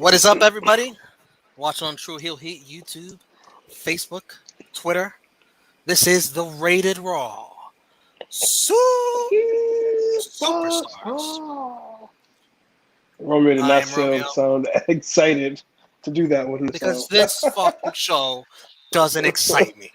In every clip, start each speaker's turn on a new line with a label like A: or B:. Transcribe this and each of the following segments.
A: What is up, everybody? Watching on True Heel Heat, YouTube, Facebook, Twitter. This is the Rated Raw Superstars.
B: Romeo did
A: I
B: not
A: am Romeo
B: sound excited to do that one.
A: because this fucking show doesn't excite me.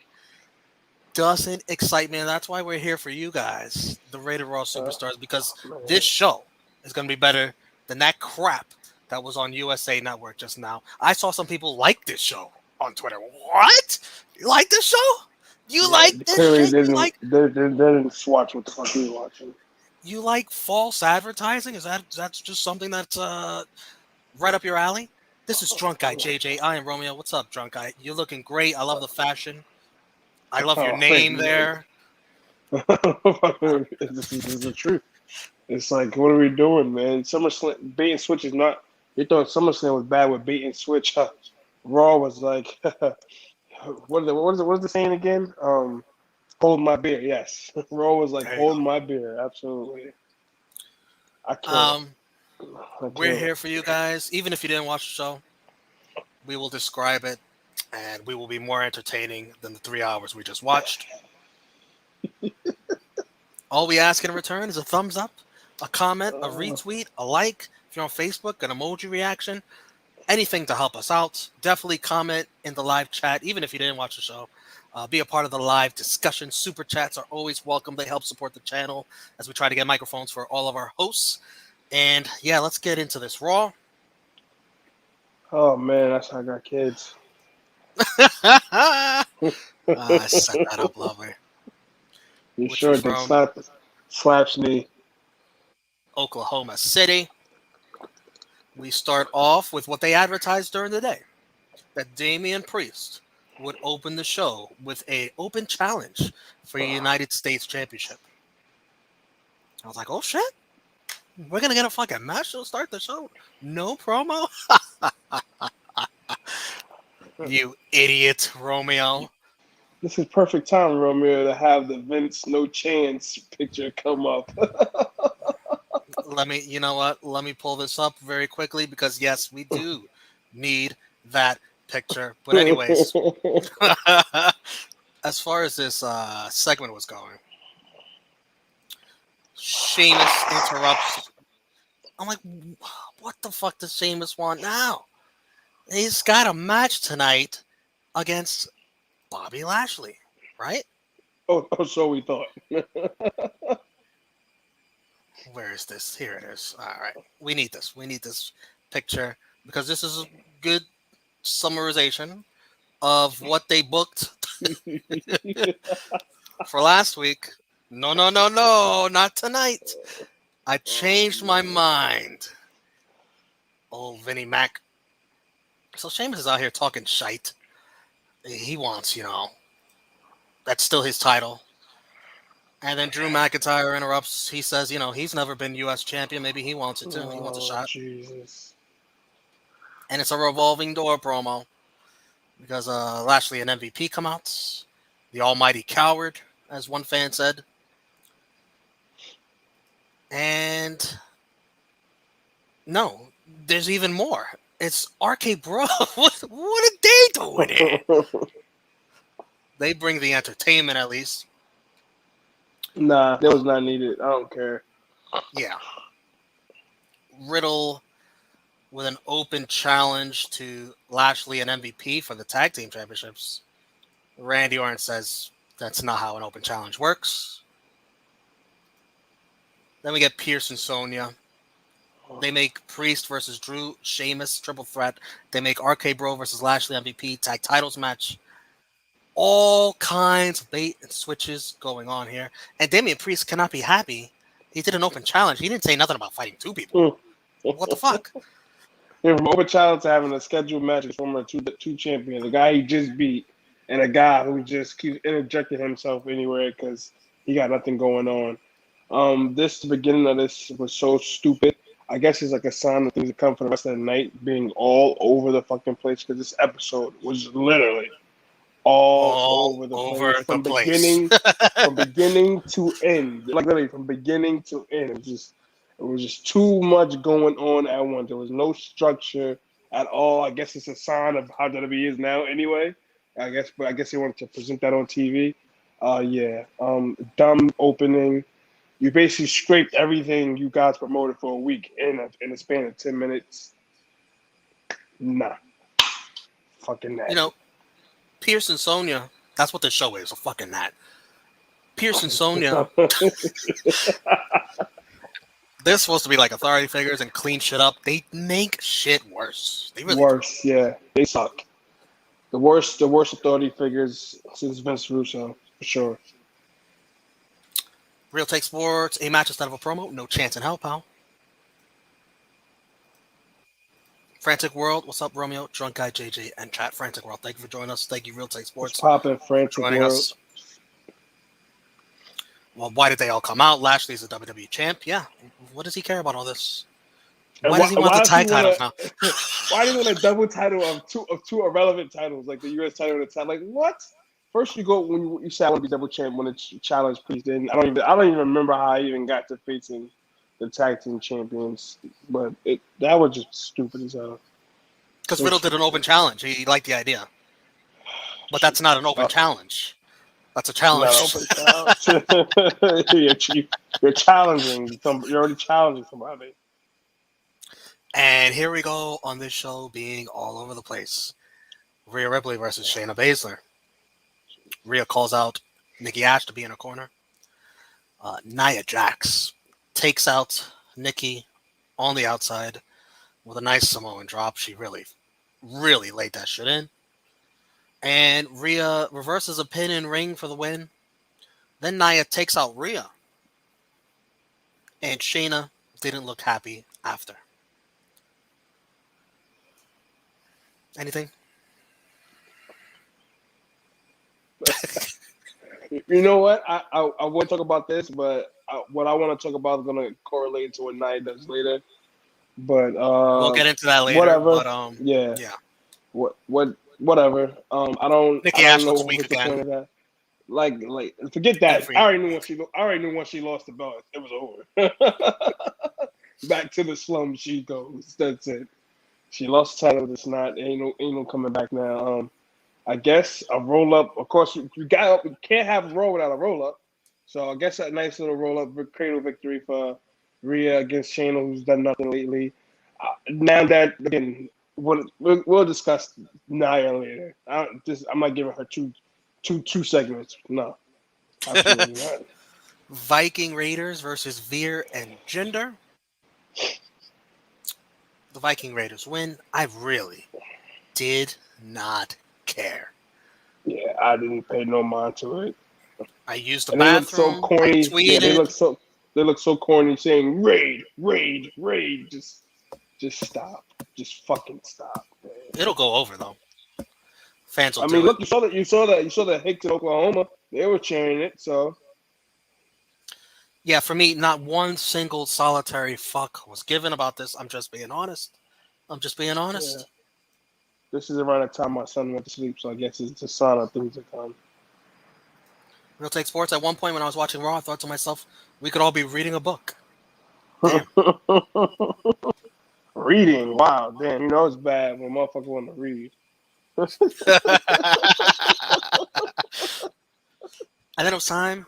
A: Doesn't excite me, and that's why we're here for you guys, the Rated Raw Superstars, because this show is going to be better than that crap that was on USA Network just now. I saw some people like this show on Twitter. What? You like this show? You like this
B: clearly
A: shit? You like
B: they didn't swatch what the fuck we watching.
A: you like false advertising? Is that's just something that's right up your alley? This is Drunk Guy JJ. I am Romeo. What's up, Drunk Guy? You're looking great. I love the fashion. I love your name there.
B: This is the truth. It's like, what are we doing, man? SummerSlam bait and switch is not. You thought SummerSlam was bad with bait and switch. Raw was like, what is the saying again? Hold my beer. Yes, Raw was like, hold my beer. Absolutely. I can't.
A: We're here for you guys. Even if you didn't watch the show, we will describe it, and we will be more entertaining than the 3 hours we just watched. All we ask in return is a thumbs up, a comment, a retweet, a like. If you're on Facebook, an emoji reaction, anything to help us out. Definitely comment in the live chat, even if you didn't watch the show. Be a part of the live discussion. Super chats are always welcome. They help support the channel as we try to get microphones for all of our hosts. And yeah, let's get into this Raw.
B: Oh man, that's how I got kids.
A: I set that up lovely.
B: You sure did. Slaps me.
A: Oklahoma City. We start off with what they advertised during the day, that Damian Priest would open the show with an open challenge for a United States Championship. I was like, oh shit, we're gonna get a fucking match to start the show. No promo. You idiot, Romeo.
B: This is perfect time, Romeo, to have the Vince No Chance picture come up.
A: You know what? Let me pull this up very quickly because yes, we do need that picture. But anyways, as far as this segment was going, Sheamus interrupts. I'm like, what the fuck does Sheamus want now? He's got a match tonight against Bobby Lashley, right?
B: Oh, so we thought.
A: Where is this? Here it is. All right. We need this. We need this picture because this is a good summarization of what they booked for last week. No, not tonight. I changed my mind. Old Vinnie Mac. So Sheamus is out here talking shite. He wants, that's still his title. And then Drew McIntyre interrupts. He says, he's never been U.S. champion. Maybe he wants it too. He wants a shot.
B: Jesus.
A: And it's a revolving door promo because Lashley and MVP come out. The almighty coward, as one fan said. And no, there's even more. It's RK Bro. What are they doing here? They bring the entertainment at least.
B: Nah, that was not needed. I don't care.
A: Yeah. Riddle with an open challenge to Lashley and MVP for the tag team championships. Randy Orton says that's not how an open challenge works. Then we get Pierce and Sonya. They make Priest versus Drew, Sheamus, triple threat. They make RK Bro versus Lashley MVP tag titles match. All kinds of bait and switches going on here. And Damian Priest cannot be happy. He did an open challenge. He didn't say nothing about fighting two people. What the fuck?
B: Yeah, from open challenge to having a scheduled match with former two champions, a guy he just beat, and a guy who just keeps interjecting himself anywhere because he got nothing going on. The beginning of this was so stupid. I guess it's like a sign of things to come for the rest of the night being all over the fucking place because this episode was literally all over the place from beginning to end. Like literally from beginning to end. It was just too much going on at once. There was no structure at all. I guess it's a sign of how WWE is now anyway. But I guess they wanted to present that on TV. Yeah. Dumb opening. You basically scraped everything you guys promoted for a week in a span of 10 minutes. Nah, fucking
A: You
B: that.
A: know, Pierce and Sonya, that's what the show is, a fucking that. Pierce and Sonya, they're supposed to be like authority figures and clean shit up. They make shit worse. They really do.
B: Worse, yeah, they suck. The worst authority figures since Vince Russo for sure.
A: Real Take Sports, a match instead of a promo, no chance in hell, pal. Frantic World, what's up, Romeo? Drunk Guy JJ and chat. Frantic World, thank you for joining us. Thank you, Real Take
B: What's
A: Sports,
B: poppin',
A: for
B: frantic
A: joining
B: world?
A: us. Well, why did they all come out? Lashley's a WWE champ. Yeah. What does he care about all this?
B: And
A: Why does he want the tag titles now?
B: Why do you want a double title of two irrelevant titles, like the U.S. title and the title? Like what? First you go when you say I want to be double champ when it's challenge Priest. Then I don't even remember how I even got to facing the tag team champions. But that was just stupid as hell.
A: Because Riddle did an open challenge. He liked the idea. But that's not an open challenge. That's a challenge.
B: Not open challenge. You're challenging you're already challenging somebody.
A: And here we go on this show being all over the place. Rhea Ripley versus Shayna Baszler. Rhea calls out Nikki A.S.H. to be in her corner. Nia Jax takes out Nikki on the outside with a nice Samoan drop. She really, really laid that shit in. And Rhea reverses a pin and ring for the win. Then Nia takes out Rhea. And Shayna didn't look happy after. Anything?
B: You know what? I want to talk about this, but what I want to talk about is going to correlate to what Nia does later. But
A: we'll get into that later.
B: Whatever.
A: But
B: yeah.
A: Yeah.
B: Whatever. I don't know
A: looks
B: what
A: weak
B: the
A: again.
B: point of that. Like forget that. I already knew when she lost the belt, it was over. Back to the slum she goes. That's it. She lost the title. It's not ain't no coming back now. I guess a roll up. Of course, you can't have a roll without a roll up. So I guess a nice little roll up cradle victory for Rhea against Shayna, who's done nothing lately. Now that again, we'll discuss Nia later. I'm not giving her two segments. No, absolutely not.
A: Viking Raiders versus Veer and Jinder. The Viking Raiders win. I really did not care.
B: Yeah, I didn't pay no mind to it.
A: I used the
B: And they look so
A: bathroom. I
B: corny.
A: tweeted.
B: Yeah, they look so corny saying raid, raid, raid. Just stop. Just fucking stop, man.
A: It'll go over though. Fans will
B: I mean,
A: do
B: look,
A: it.
B: you saw the Hicks in Oklahoma. They were cheering it, so
A: Yeah, for me, not one single solitary fuck was given about this. I'm just being honest.
B: yeah. This is around the time my son went to sleep, so I guess it's a sign of things to come.
A: Real Take Sports. At one point when I was watching Raw, I thought to myself, we could all be reading a book. Damn.
B: Reading, wow, damn, it's bad when motherfucker want to read.
A: And then it was time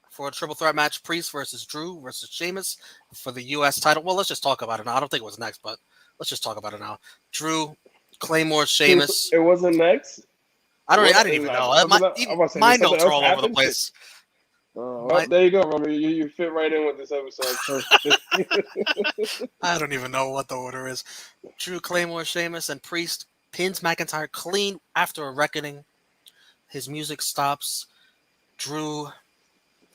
A: for a triple threat match: Priest versus Drew versus Sheamus for the U.S. title. Well, let's just talk about it now. I don't think it was next, but let's just talk about it now. Drew, Claymore, Sheamus.
B: It wasn't next.
A: I didn't even know. My notes are all over the place.
B: Well, there you go, Romeo. You fit right in with this episode.
A: I don't even know what the order is. Drew, Claymore, Sheamus, and Priest pins McIntyre clean after a reckoning. His music stops. Drew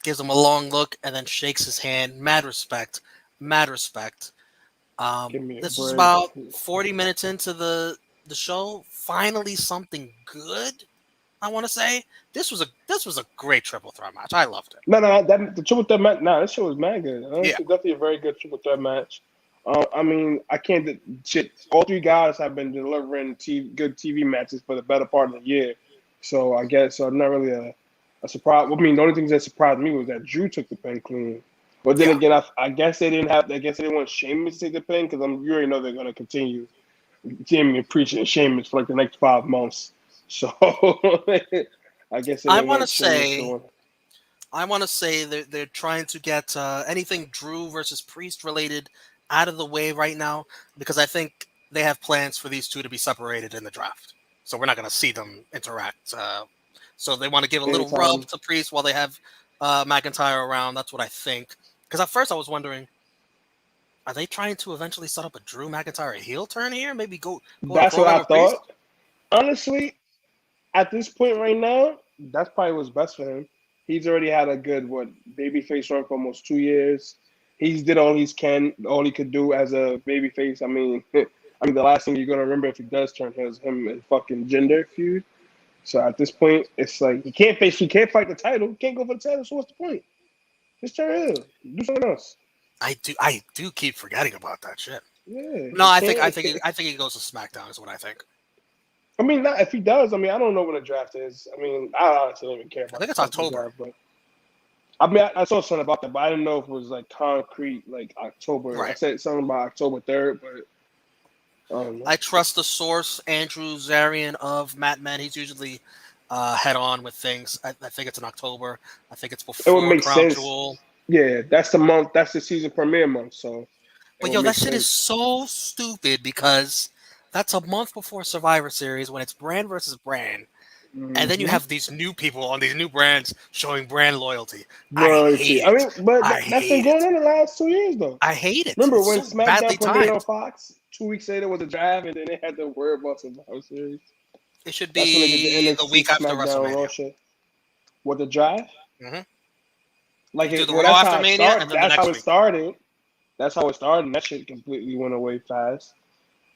A: gives him a long look and then shakes his hand. Mad respect. This was about 40 minutes into the show. Finally, something good. I want to say this was a great triple threat match. I loved it.
B: No, the triple threat match. No, this show was mad good. It's definitely a very good triple threat match. I mean, I can't shit. All three guys have been delivering good TV matches for the better part of the year. So I guess not really a surprise. I mean, the only thing that surprised me was that Drew took the pin clean. But then again, I guess they didn't want Sheamus to take the pin because you already know they're going to continue Damian Priest and Sheamus for like the next 5 months. So I guess they
A: I
B: didn't
A: want to
B: want Sheamus
A: say,
B: doing.
A: they're trying to get anything Drew versus Priest related out of the way right now because I think they have plans for these two to be separated in the draft. So we're not going to see them interact. So they want to give a little rub
B: Anytime.
A: to Priest while they have McIntyre around. That's what I think. Because at first I was wondering, are they trying to eventually set up a Drew McIntyre heel turn here? Maybe go to
B: That's what
A: program
B: I
A: with Priest?
B: thought. Honestly, at this point right now, that's probably what's best for him. He's already had a good babyface run for almost 2 years. He's did all he could do as a babyface. I mean, the last thing you're gonna remember if he does turn is him and fucking gender feud. So at this point, it's like he can't fight the title, he can't go for the title. So what's the point? Just turn heel, do something else.
A: I do keep forgetting about that shit.
B: Yeah,
A: No, I think he goes to SmackDown is what I think.
B: I mean, not if he does. I mean, I don't know when the draft is. I mean, I honestly don't even care
A: I
B: about
A: think
B: the
A: it's
B: fucking
A: October.
B: draft, but I mean, I saw something about that, but I didn't know if it was like concrete, like October. I
A: Right.
B: said something about October 3rd, but I don't know.
A: I trust the source, Andrew Zarian of Matt Men. He's usually head on with things. I think it's in October. I think it's
B: It would
A: before
B: make
A: Crown
B: sense.
A: Jewel.
B: Yeah, that's the month. That's the season premiere month, so it
A: But
B: would
A: yo, that
B: make
A: shit is
B: sense.
A: so stupid because that's a month before Survivor Series when it's brand versus brand. And then you
B: Mm-hmm.
A: have these new people on these new brands showing brand loyalty. I
B: Royalty.
A: hate
B: I
A: it.
B: mean, but
A: I
B: that's been
A: hate
B: going
A: it.
B: on the last 2 years, though.
A: I hate it.
B: Remember
A: It's
B: when
A: so badly
B: SmackDown premiered on
A: timed.
B: Fox? 2 weeks later was a draft, and then they had to worry about Survivor Series.
A: It should
B: That's when they did the
A: be the
B: NXT
A: week after
B: SmackDown Raw
A: WrestleMania.
B: shit. What the draft?
A: Hmm
B: Like
A: Do the
B: well,
A: Raw
B: that's
A: after
B: how it
A: Mania
B: started.
A: and then the
B: That's how
A: next
B: it
A: week.
B: started. That's how it started, and that shit completely went away fast.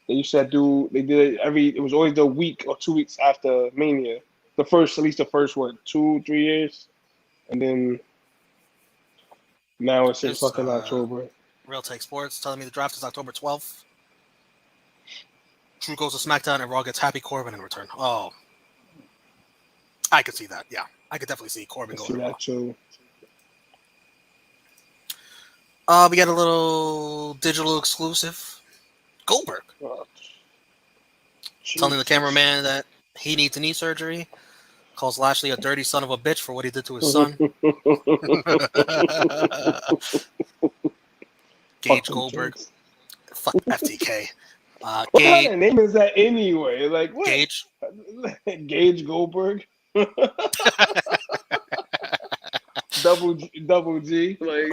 B: They used to do. They did it every. It was always the week or 2 weeks after Mania. At least the first 2-3 years, and then now it's in
A: There's
B: fucking October.
A: Real Take Sports telling me the draft is October 12th. Drew goes to SmackDown and Raw gets Happy Corbin in return. Oh, I could see that. Yeah, I could definitely see Corbin
B: I
A: going
B: see
A: to Raw.
B: that too.
A: We got a little digital exclusive. Goldberg
B: Oh,
A: telling the
B: Jesus.
A: cameraman that he needs knee surgery. Calls Lashley a dirty son of a bitch for what he did to his son. Gage
B: Fucking
A: Goldberg.
B: jokes.
A: Fuck FTK.
B: What kind of name is that anyway? Like what?
A: Gage.
B: Gage Goldberg. Double G. Like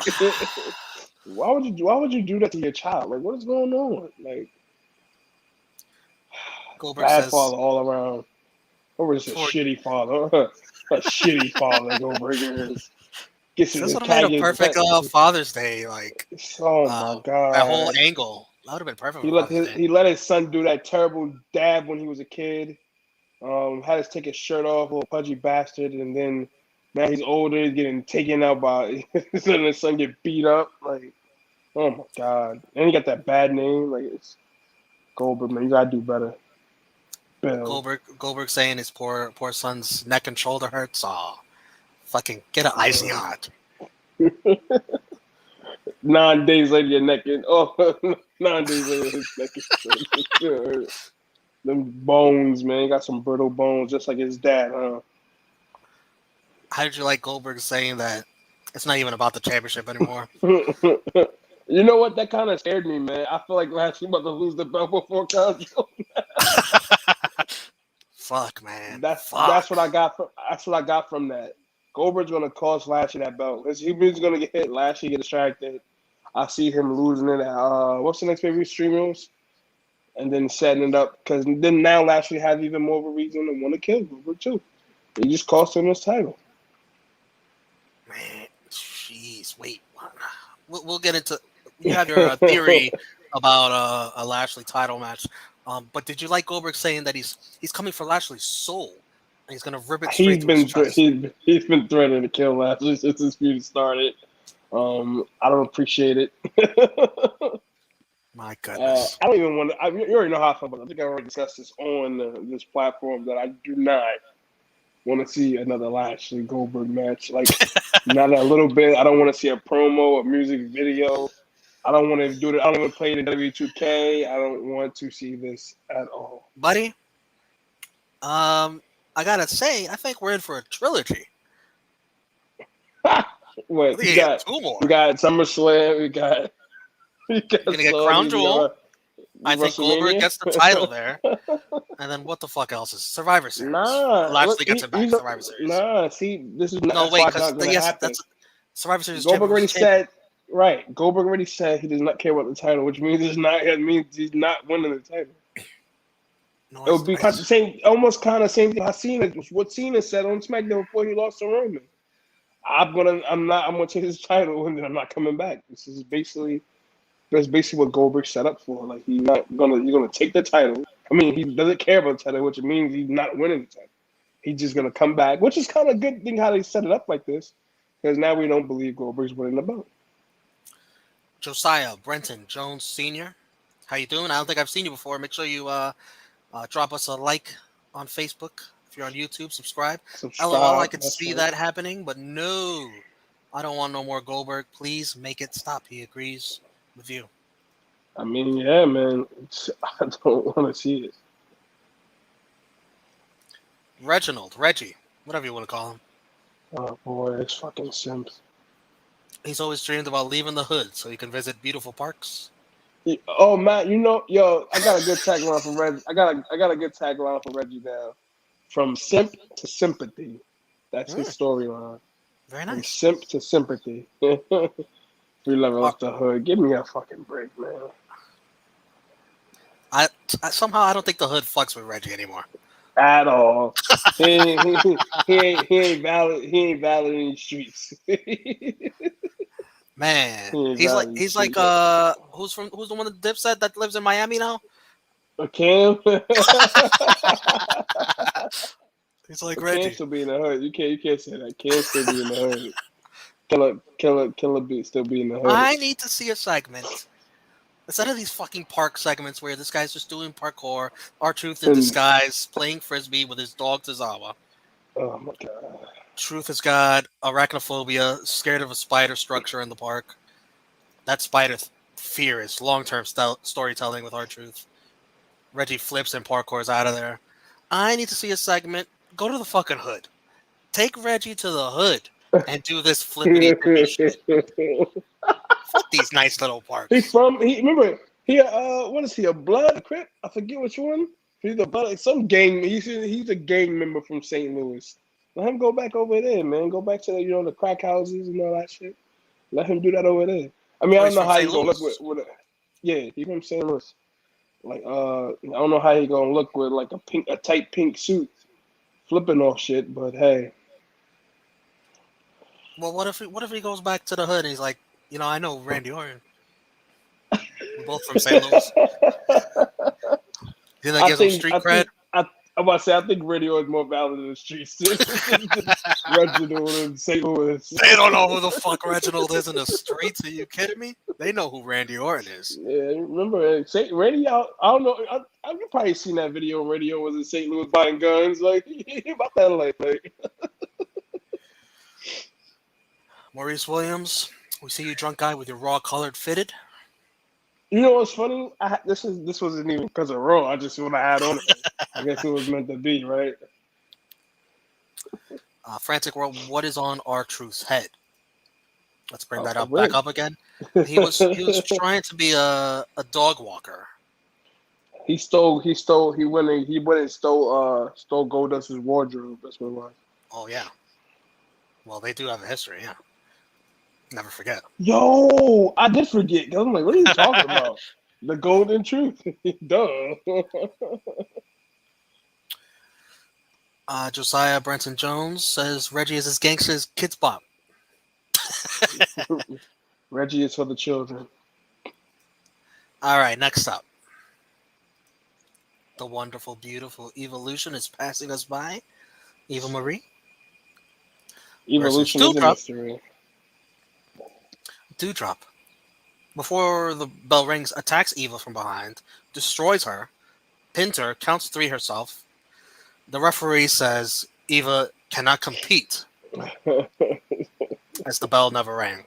B: why would you do that to your child? Like what is going on? Like
A: Goldberg
B: bad
A: says
B: father all around. Or just a
A: for
B: shitty father. A shitty father Goldberg is. Gets
A: this
B: his
A: would have made
B: cat
A: a
B: gets
A: perfect Father's Day
B: oh my
A: that whole
B: god.
A: angle. That would have been perfect for Father's Day.
B: He let his son do that terrible dab when he was a kid. Had to take his shirt off, little pudgy bastard, and then now he's older, he's getting taken out by his son get beat up. Like, oh my god. And he got that bad name. Like it's Goldberg, man. You gotta do better. Bill.
A: Goldberg saying his poor son's neck and shoulder hurts. Aw, fucking get an icy
B: Uh,
A: hot.
B: 9 days later, your neck and 9 days later, his neck is them bones, man. He got some brittle bones, just like his dad, huh?
A: How did you like Goldberg saying that it's not even about the championship anymore?
B: You know what? That kind of scared me, man. I feel like Lashley about to lose the belt before Control.
A: Fuck, man.
B: That's
A: Fuck.
B: what I got from that. Goldberg's gonna cost Lashley that belt. He's gonna get hit. Lashley get distracted. I see him losing it at what's the next pay-per-view? Stream Rules, and then setting it up because then now Lashley has even more of a reason to want to kill Goldberg too. He just cost him his title.
A: Man, jeez, wait. We'll get into. You have your theory about a Lashley title match, but did you like Goldberg saying that he's coming for Lashley's soul and he's gonna rip it straight
B: He's
A: through his
B: been
A: chest?
B: he's been threatening to kill Lashley since this feud started. I don't appreciate it.
A: My goodness.
B: I don't even want to. You already know how I feel about it. I think I already discussed this on this platform that I do not want to see another Lashley Goldberg match. Like, not a little bit. I don't want to see a promo, a music video. I don't want to do it. I don't want to play the W2K. I don't want to see this at all.
A: Buddy, I gotta say, I think we're in for a trilogy. I
B: What
A: think you get two
B: we
A: more.
B: got SummerSlam. We
A: You're
B: got
A: gonna get Crown
B: Saudi. We
A: Jewel.
B: got
A: I think Goldberg
B: WrestleMania.
A: gets the title there. And then what the fuck else is Survivor Series?
B: Nah, look,
A: Lashley gets it back. Survivor Series.
B: nah. See, this is not,
A: No,
B: that's
A: wait,
B: why it's
A: because
B: not going to
A: yes,
B: happen.
A: that's Survivor Series
B: Goldberg
A: champion
B: already
A: versus champion.
B: said, right? Goldberg already said he does not care about the title, which means it's not. It means he's not winning the title.
A: No,
B: It would be the same, almost kind of same thing. What Cena said on SmackDown before he lost to Roman. I'm gonna take his title, and then I'm not coming back. That's basically what Goldberg set up for. Like you're gonna take the title. I mean, he doesn't care about the title, which means he's not winning the title. He's just gonna come back, which is kind of a good thing how they set it up like this, because now we don't believe Goldberg's winning the belt.
A: Josiah Brenton Jones Sr. How you doing? I don't think I've seen you before. Make sure you drop us a like on Facebook. If you're on YouTube, subscribe. LOL, I could see that happening, but no. I don't want no more Goldberg. Please make it stop. He agrees with you.
B: I mean, yeah, man. I don't want to see it.
A: Reggie, whatever you want to call him.
B: Oh boy, it's fucking Sims.
A: He's always dreamed about leaving the hood so he can visit beautiful parks.
B: Oh Matt, I got a good tagline from Reggie. I got a good tagline for Reggie now. From simp to sympathy. That's his storyline.
A: Very nice.
B: From simp to sympathy. We level up the hood. Give me a fucking break, man.
A: I somehow I don't think the hood fucks with Reggie anymore.
B: At all. he ain't valid. He ain't valid in the streets.
A: Man, he's like who's the one that Dipset that lives in Miami now?
B: Cam.
A: He's like Reggie.
B: Cam still be in the hood. You can't say that. Cam still be in the hood. Killer beat still be in the hood.
A: I need to see a segment. Instead of these fucking park segments where this guy's just doing parkour, R-Truth in disguise, playing frisbee with his dog Tozawa.
B: Oh my god.
A: Truth has got arachnophobia, scared of a spider structure in the park. That spider fear is long-term storytelling with R-Truth. Reggie flips and parkours out of there. I need to see a segment. Go to the fucking hood. Take Reggie to the hood and do this flippity shit. Fuck these nice little parks.
B: What is he, a blood, a crip? I forget which one. He's a blood, some gang. He's a gang member from St. Louis. Let him go back over there, man. Go back to the crack houses and all that shit. Let him do that over there. I mean, I don't know how he's gonna look with yeah, he's from St. Louis. Like I don't know how he's gonna look with like a tight pink suit, flipping off shit. But hey.
A: Well, what if he goes back to the hood and he's like, I know Randy Orton. We're both from St. Louis. You think that gives him street cred?
B: I'm about to say, I think radio is more valid in the streets. Reginald in St. Louis.
A: They don't know who the fuck Reginald is in the streets. Are you kidding me? They know who Randy Orton is.
B: Yeah, remember, Randy, I don't know. You've probably seen that video. Radio was in St. Louis buying guns. Like, about that like.
A: Maurice Williams, we see you drunk guy with your raw colored fitted.
B: You know what's funny? This wasn't even because of Raw. I just want to add on it. I guess it was meant to be, right?
A: Frantic World, what is on R-Truth's head? Let's bring that up back up again. He was trying to be a dog walker. He
B: went and stole Goldust's wardrobe. That's what it was.
A: Oh yeah. Well, they do have a history, yeah. Never forget.
B: Yo, I did forget. I'm like, what are you talking about? The golden truth. Duh.
A: Josiah Brenton Jones says Reggie is as gangster as Kids Bop.
B: Reggie is for the children.
A: All right, next up. The wonderful, beautiful Evolution is passing us by. Eva Marie.
B: Evolution is a mystery.
A: Doudrop, before the bell rings, attacks Eva from behind, destroys her, pins her, counts 3 herself. The referee says Eva cannot compete, as the bell never rang.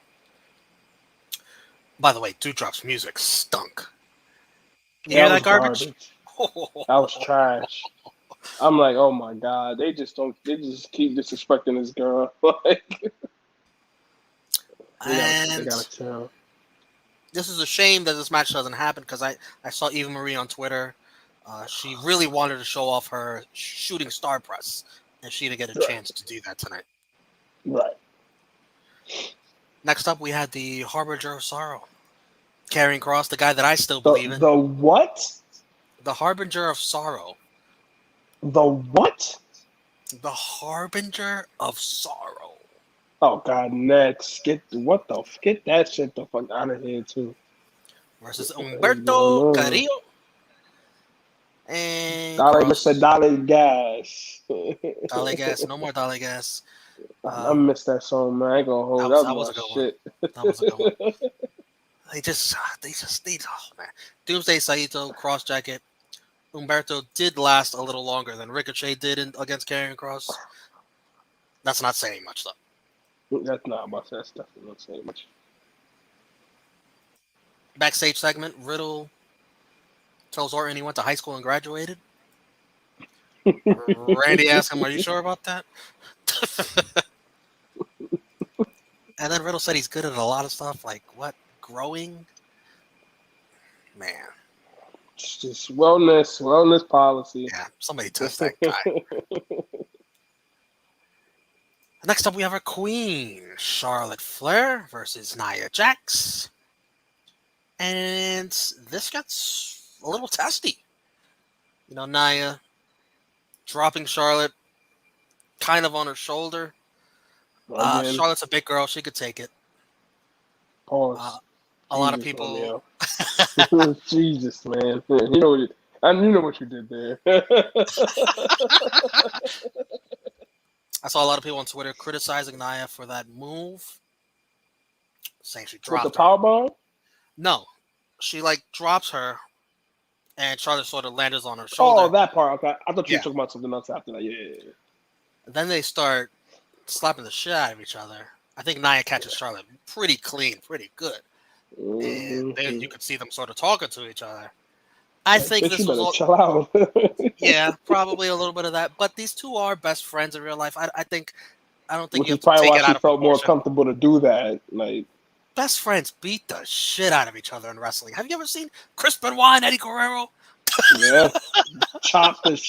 A: By the way, Doudrop's music stunk. You hear
B: That
A: that
B: was
A: garbage?
B: garbage. That was trash. I'm like, oh my god, they just don't. They just keep disrespecting this girl. Like, they
A: And
B: gotta chill.
A: this is a shame that this match doesn't happen because I saw Eva Marie on Twitter. She really wanted to show off her shooting star press, and she didn't get a
B: Right,
A: chance to do that tonight.
B: right.
A: Next up, we had the Harbinger of Sorrow. Karrion Kross, the guy that I still
B: The
A: believe in.
B: the what?
A: The Harbinger of Sorrow.
B: The what?
A: The Harbinger of Sorrow.
B: Oh god, next. Get that shit the fuck out of here too.
A: Versus
B: What the hell is going
A: Humberto
B: on?
A: Carrillo and
B: Dolly, Mr.
A: Cross.
B: Dolly Gas.
A: Dale gas, no more Dale gas.
B: I miss that song, man. I ain't gonna hold. That
A: That
B: was
A: was
B: my
A: a good one.
B: shit.
A: That was a good one. They oh man. Doomsday Saito cross jacket. Humberto did last a little longer than Ricochet did against Karrion Kross. That's not saying much though.
B: That's not much. That's definitely not saying much.
A: Backstage segment. Riddle tells Orton he went to high school and graduated. Randy asked him, "Are you sure about that?" And then Riddle said he's good at a lot of stuff. Like what? Growing. Man.
B: It's just wellness policy.
A: Yeah. Somebody test that guy. Next up, we have our queen, Charlotte Flair versus Nia Jax. And this gets a little testy. You know, Nia dropping Charlotte kind of on her shoulder.
B: Again,
A: Charlotte's a big girl. She could take it.
B: pause.
A: A lot of
B: Jesus,
A: people...
B: Romeo. Jesus, man. You know what you know what you did there.
A: I saw a lot of people on Twitter criticizing Nia for that move. Saying she
B: With the
A: dropped her.
B: power bomb?
A: No. She, like, drops her. And Charlotte sort of lands on her shoulder.
B: Oh, that part. Okay. I thought you
A: Yeah.
B: were talking about something else after that. Yeah.
A: Then they start slapping the shit out of each other. I think Nia catches Charlotte pretty clean, pretty good. And then you could see them sort of talking to each other. I think this
B: you
A: was
B: better
A: all...
B: chill out.
A: Yeah, probably a little bit of that. But these two are best friends in real life. I don't think
B: Which
A: you
B: is
A: have to
B: probably
A: take
B: why
A: it
B: she
A: out of
B: felt more
A: proportion.
B: comfortable to do that. Like,
A: Best friends beat the shit out of each other in wrestling. Have you ever seen Chris Benoit and Eddie Guerrero?
B: yeah,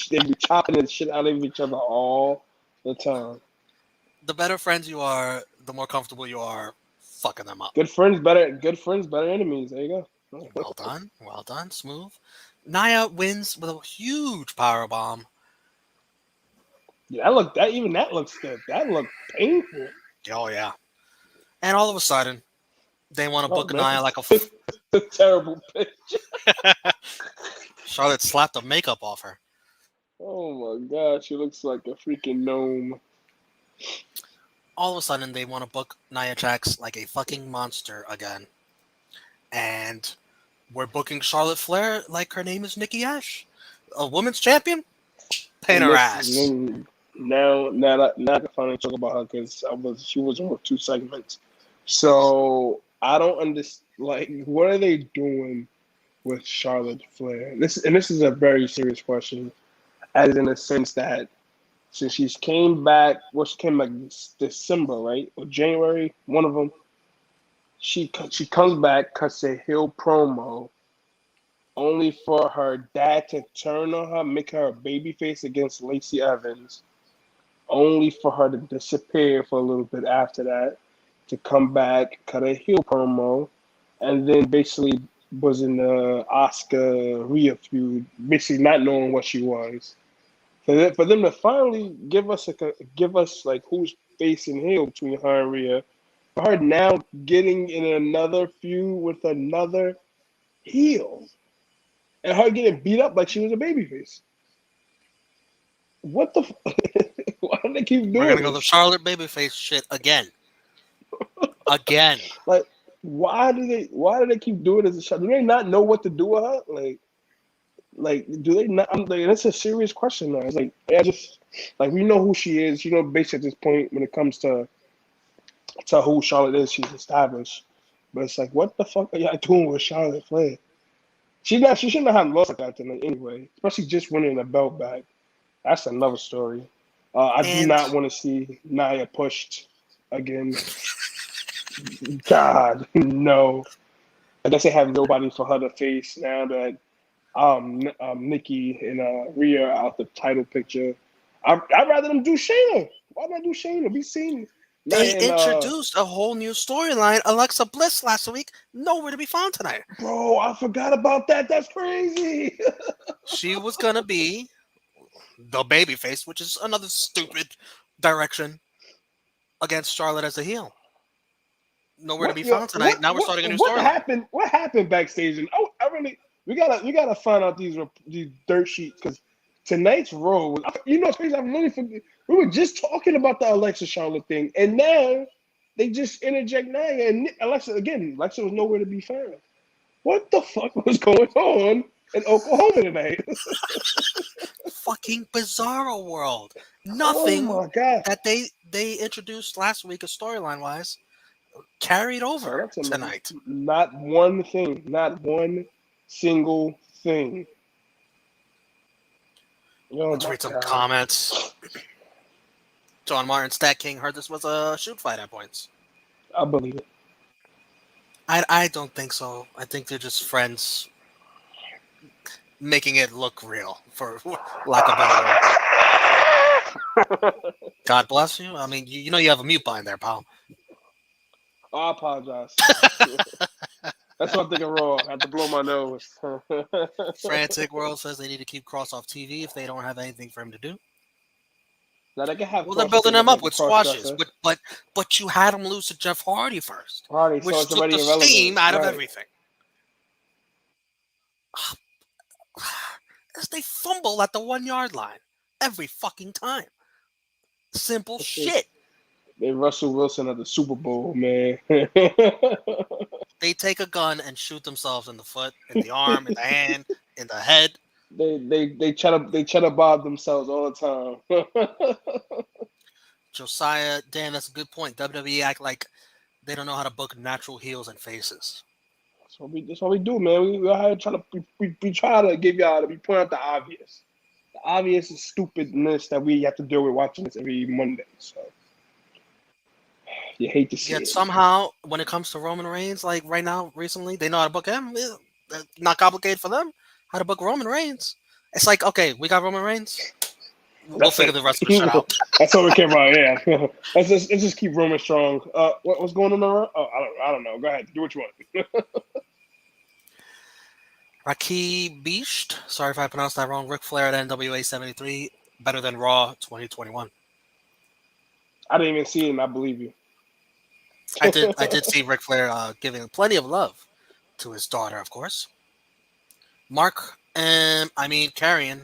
B: they be chopping the shit out of each other all the time.
A: The better friends you are, the more comfortable you are fucking them up.
B: Good friends, better enemies. There you go.
A: Well done, smooth. Nia wins with a huge power bomb.
B: Yeah, that looks good. That looked painful.
A: Oh yeah. And all of a sudden, they want to book
B: man,
A: Nia like
B: it's a terrible pitch.
A: Charlotte slapped the makeup off her.
B: Oh my god, she looks like a freaking gnome.
A: All of a sudden, they want to book Nia Jax like a fucking monster again. And we're booking Charlotte Flair like her name is Nikki A.S.H. A women's champion? Pain her ass.
B: Now I can finally talk about her because she was on 2 segments. So I don't understand. Like, what are they doing with Charlotte Flair? This is a very serious question, as in the sense that since she came back December, right, or January, one of them. She comes back, cuts a heel promo, only for her dad to turn on her, make her a babyface against Lacey Evans, only for her to disappear for a little bit after that, to come back, cut a heel promo, and then basically was in the Oscar Rhea feud, basically not knowing what she was. For them to finally give us like who's facing heel between her and Rhea, for her now getting in another feud with another heel, and her getting beat up like she was a babyface. What the? Why do they keep doing
A: We're gonna go
B: this?
A: the Charlotte babyface shit again. Again.
B: Like, why do they keep doing this? Do they not know what to do with her? Like, do they not? I'm like, that's a serious question now. It's like, yeah, just like we know who she is. Basically at this point when it comes to who Charlotte is, she's established. But it's like, what the fuck are y'all doing with Charlotte Flair? She shouldn't have lost like that tonight anyway. Especially just winning the belt back. That's another story. I do
A: And
B: not want to see Nia pushed again. God, no. I guess they have nobody for her to face now that Nikki and Rhea are out the title picture. I'd rather them do Shayna. Why not do Shayna? We seen
A: they
B: Nia and
A: introduced a whole new storyline. Alexa Bliss last week, nowhere to be found tonight.
B: bro, I forgot about that. That's crazy.
A: She was gonna be the babyface, which is another stupid direction against Charlotte as a heel. Nowhere to be found tonight. Now we're starting a new
B: what
A: storyline.
B: happened? What happened backstage? And I really we gotta find out these dirt sheets because tonight's Raw was, it's crazy. We were just talking about the Alexa Charlotte thing, and now they just interject Nia and Alexa again. Alexa was nowhere to be found. What the fuck was going on in Oklahoma tonight?
A: Fucking bizarro world.
B: Oh
A: Nothing
B: my god!
A: that they introduced last week, a storyline wise, carried
B: Shout
A: over
B: out to man.
A: tonight.
B: Not one thing. Not one single thing. Oh
A: Let's
B: my
A: read some
B: god!
A: comments. John Martin, Stat King, heard this was a shoot fight at points.
B: I believe it.
A: I don't think so. I think they're just friends making it look real, for lack of better word. God bless you. I mean, you know you have a mute button there, pal.
B: I apologize. That's what I'm thinking Raw. I had to blow my nose.
A: Frantic World says they need to keep Cross off TV if they don't have anything for him to do.
B: Now they can have
A: Well, they're
B: Cross
A: building
B: looking
A: him up
B: like a
A: with
B: cross
A: squashes,
B: dresser.
A: but you had him lose to Jeff Hardy first,
B: Hardy, so
A: which
B: it's
A: took
B: already
A: the
B: irrelevant.
A: steam out of
B: Right.
A: everything. As they fumble at the 1 yard line every fucking time. Simple shit.
B: They Russell Wilson at the Super Bowl, man.
A: They take a gun and shoot themselves in the foot, in the arm, in the hand, in the head.
B: they try to bob themselves all the time.
A: Josiah, Dan, that's a good point. WWE act like they don't know how to book natural heels and faces.
B: That's what we do, man. We out here trying to we try to give y'all to be point out the obvious. The obvious is stupidness that we have to deal with watching this every Monday. So you hate to see
A: Yet
B: it.
A: somehow, when it comes to Roman Reigns, like right now, recently, they know how to book him. Not complicated for them. How to book Roman Reigns. It's like, okay, we got Roman Reigns. We'll figure the rest of the shit out.
B: That's all we care about. Yeah, let's just keep Roman strong. What's going on around? Oh, I don't know. Go ahead, do what you want.
A: Raki Beast, sorry if I pronounced that wrong. Ric Flair at NWA 73, better than Raw 2021.
B: I didn't even see it, and I believe you.
A: I did see Ric Flair giving plenty of love to his daughter, of course. Mark, Carrion.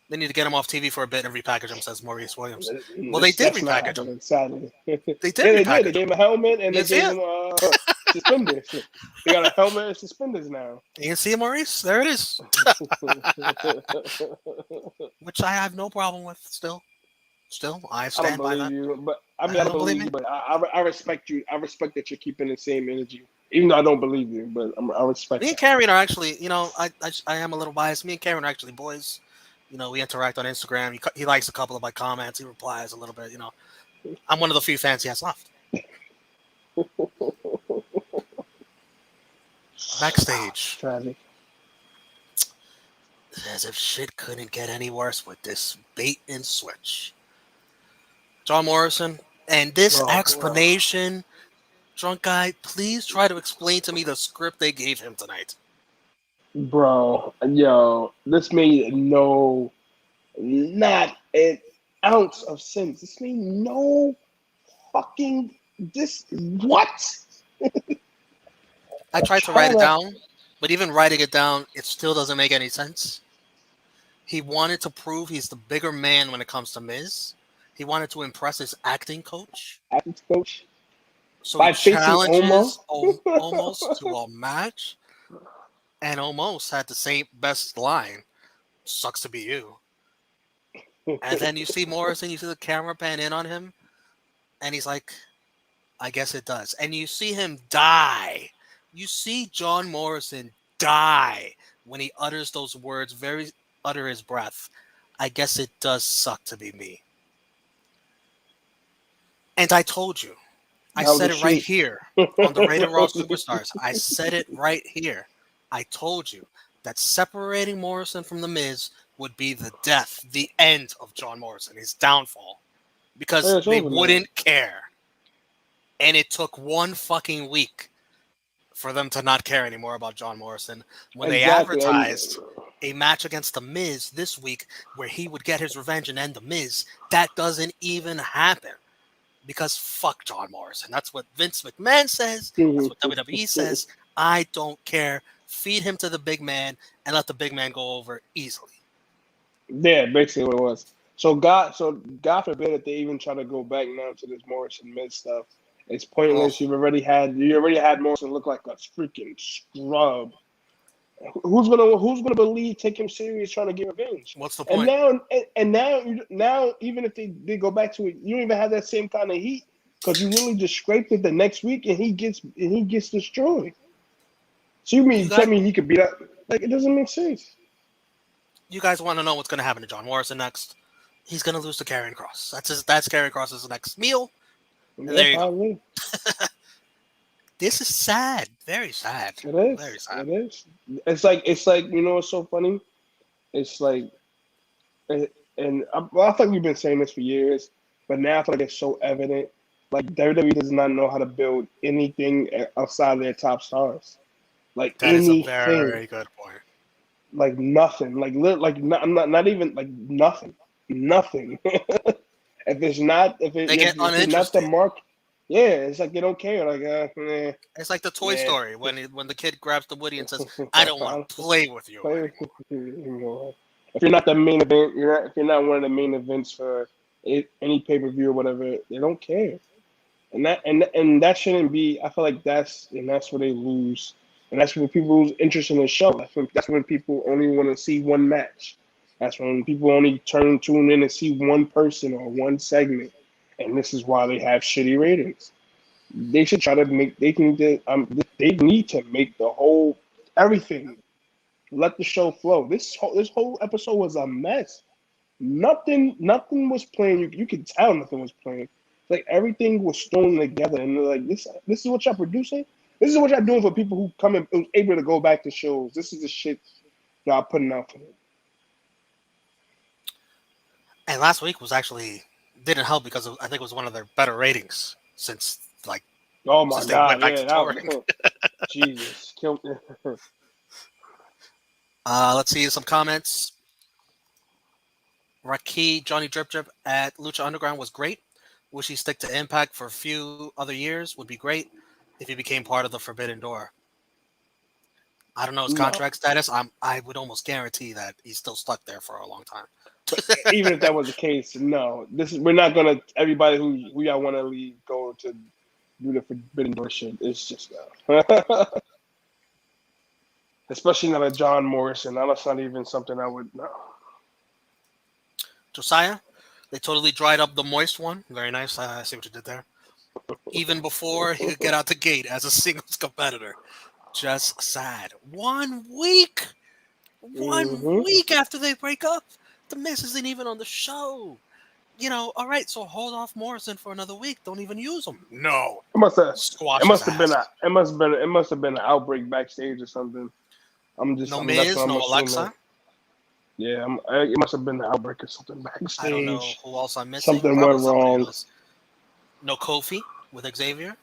A: They need to get him off TV for a bit and repackage him, says Maurice Williams. Well, they did
B: That's not
A: repackage him.
B: happening, sadly.
A: They did
B: Yeah, they
A: repackage
B: did. They
A: him.
B: gave him a helmet and
A: You
B: they
A: see
B: gave
A: it?
B: him suspenders. They got a helmet and suspenders now.
A: You can see it, Maurice? There it is. Which I have no problem with still. Still, I
B: I don't
A: stand by
B: believe
A: that.
B: you, but I mean, I
A: Don't
B: don't
A: believe
B: believe
A: me?
B: you, but I respect you. I respect that you're keeping the same energy, even though I don't believe you. But I respect
A: Me and
B: that.
A: Karen are actually, I am a little biased. Me and Karen are actually boys. We interact on Instagram. He likes a couple of my comments. He replies a little bit. I'm one of the few fans he has left. Backstage.
B: Tragic.
A: As if shit couldn't get any worse with this bait and switch. John Morrison, and this explanation, drunk guy, please try to explain to me the script they gave him tonight.
B: Bro, yo, this made not an ounce of sense. This made no fucking what?
A: I tried to write it down, but even writing it down, it still doesn't make any sense. He wanted to prove he's the bigger man when it comes to Miz. He wanted to impress his acting coach.
B: Acting coach.
A: So he
B: By facing
A: challenges
B: Omos.
A: almost to a match, and almost had the same best line. Sucks to be you. And then you see Morrison, you see the camera pan in on him, and he's like, I guess it does. And you see him die You see John Morrison die when he utters those words, very under his breath. I guess it does suck to be me. And I told you. I
B: That was a
A: said it right
B: shoot.
A: here on the Rated Raw Superstars. I said it right here. I told you that separating Morrison from The Miz would be the death, the end of John Morrison, his downfall, because
B: Yeah, it's
A: they
B: over now.
A: wouldn't care. And it took one fucking week for them to not care anymore about John Morrison when they
B: Exactly, and
A: advertised a match against The Miz this week where he would get his revenge and end The Miz. That doesn't even happen. Because fuck John Morrison. That's what Vince McMahon says. That's what WWE says. I don't care. Feed him to the big man and let the big man go over easily.
B: yeah, basically what it was. So God forbid if they even try to go back now to this Morrison Miz stuff. It's
A: Oh,
B: pointless. You already had Morrison look like a freaking scrub. Who's gonna believe take him serious trying to get revenge?
A: what's the
B: And
A: point?
B: now even if they go back to it, you don't even have that same kind of heat because you literally just scraped it the next week and he gets destroyed. So
A: You
B: tell
A: guys,
B: me he could beat up? Like, it doesn't make sense.
A: you guys want to know what's going to happen to John Morrison next? He's going to lose to Karrion Kross. That's Karrion Kross's next meal. And
B: Yeah,
A: there you go.
B: probably.
A: This is sad. Very sad.
B: It is.
A: Very sad.
B: It is. It's like what's so funny? It's like, and I feel like we've been saying this for years, but now I feel like it's so evident. Like WWE does not know how to build anything outside of their top stars. Like
A: That is a
B: anything,
A: very good point.
B: like nothing, I'm not even like nothing, nothing.
A: They get
B: if it's not the
A: uninterested.
B: mark, yeah, it's like they don't care. Like,
A: It's like the Toy
B: yeah.
A: Story when the kid grabs the Woody and says, "I don't want to play with you
B: Play,
A: anymore."
B: if you're not the main event, if you're not one of the main events for any pay per view or whatever, they don't care. And that shouldn't be. I feel like that's where they lose, and that's when people lose interest in the show. That's when people only want to see one match. That's when people only tune in and see one person or one segment, and this is why they have shitty ratings. They should try to make. They need to make the whole everything. Let the show flow. This whole episode was a mess. Nothing was playing. You could tell nothing was playing. Like everything was thrown together, and they're like, this is what y'all producing. This is what y'all doing for people who come and was able to go back to shows. This is the shit y'all putting out for them.
A: And last week was actually didn't help because I think it was one of their better ratings since
B: Oh my
A: since they went
B: god,
A: back to
B: yeah,
A: touring.
B: Jesus, kill me.
A: Let's see some comments. Raki Johnny Drip Drip at Lucha Underground was great. Wish he stick to Impact for a few other years would be great if he became part of the Forbidden Door. I don't know his
B: No,
A: contract status. I would almost guarantee that he's still stuck there for a long time.
B: but even if that was the case, no. We're not gonna everybody who y'all want to leave go to do the Forbidden Door shit. It's just no. Especially not a John Morrison. That's not even something I would know.
A: Josiah, they totally dried up the moist one. Very nice. I see what you did there. Even before he could get out the gate as a singles competitor. Just sad. 1 week. One
B: Mm-hmm.
A: week after they break up, the Miz isn't even on the show. All right, so hold off Morrison for another week. Don't even use him. No.
B: It must have.
A: Squash
B: It
A: his
B: must have been
A: ass.
B: a. It must have been. It must have been an outbreak backstage or something.
A: No
B: That's what
A: Miz,
B: I'm
A: no
B: assuming.
A: Alexa.
B: Yeah, it must have been an outbreak or something
A: I don't know
B: backstage.
A: who else I'm missing.
B: Something
A: Probably
B: went
A: somebody
B: wrong.
A: else. No Kofi with Xavier.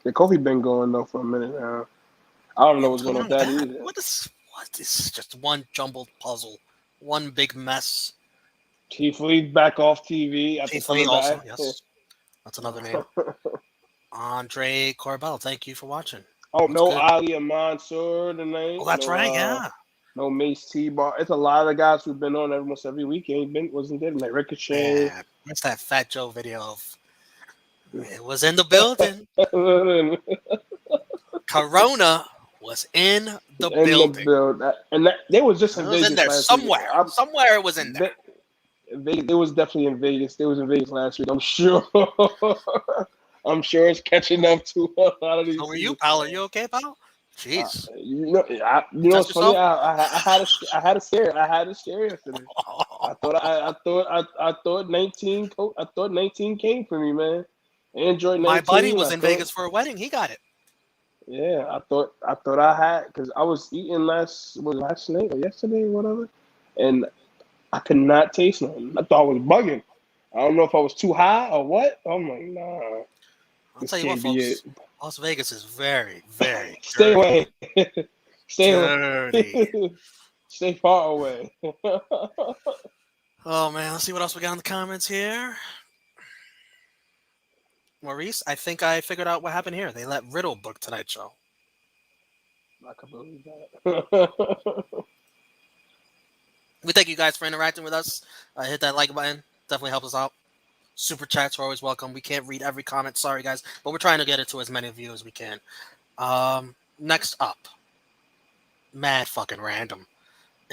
B: Yeah, Kofi been going though for a minute now. I don't
A: Yeah,
B: know
A: what's
B: what's going
A: going
B: on
A: on
B: with
A: with
B: that
A: that?
B: either.
A: What is just one jumbled puzzle, one big mess.
B: Keith Lee back off TV after
A: Keith Lee
B: coming
A: also,
B: back.
A: yes, that's another name. Andre Corbell, thank you for watching.
B: Oh,
A: What's
B: no
A: good?
B: Ali and Mansoor
A: Oh,
B: tonight.
A: that's right. Yeah,
B: No Mace T Bar. It's a lot of guys who've been on almost every week. Wasn't there? Like Ricochet.
A: man, that's that Fat Joe video of it was in the building.
B: In
A: Corona was in the
B: the
A: building.
B: build, and they was just
A: It
B: in
A: was in
B: Vegas
A: there
B: last week.
A: somewhere. Somewhere it was in there.
B: They was definitely in Vegas. They was in Vegas last week. I'm sure. I'm sure it's catching up to a lot of these
A: How are you,
B: people.
A: pal? Are you okay, pal? Jeez.
B: You know
A: Test
B: what's funny?
A: yourself?
B: I had a scare. I had a scare yesterday. I thought 19. I thought 19 came for me, man. Android
A: My buddy
B: 19.
A: was
B: I
A: in
B: thought.
A: Vegas for a wedding. He got it.
B: Yeah, I thought I had because I was eating last night or yesterday or whatever, and I could not taste nothing. I thought I was bugging. I don't know if I was too high or what. I'm like, nah,
A: I'll
B: this
A: tell you what,
B: can't be it.
A: folks. Las Vegas is very, very
B: Stay
A: dirty.
B: away. Stay away.
A: Dirty.
B: Stay far away.
A: Oh man, let's see what else we got in the comments here. Maurice, I think I figured out what happened here. They let Riddle book tonight's show.
B: I can believe that.
A: We thank you guys for interacting with us. Hit that like button. Definitely helps us out. Super chats are always welcome. We can't read every comment. Sorry, guys. But we're trying to get it to as many of you as we can. Next up. Mad fucking random.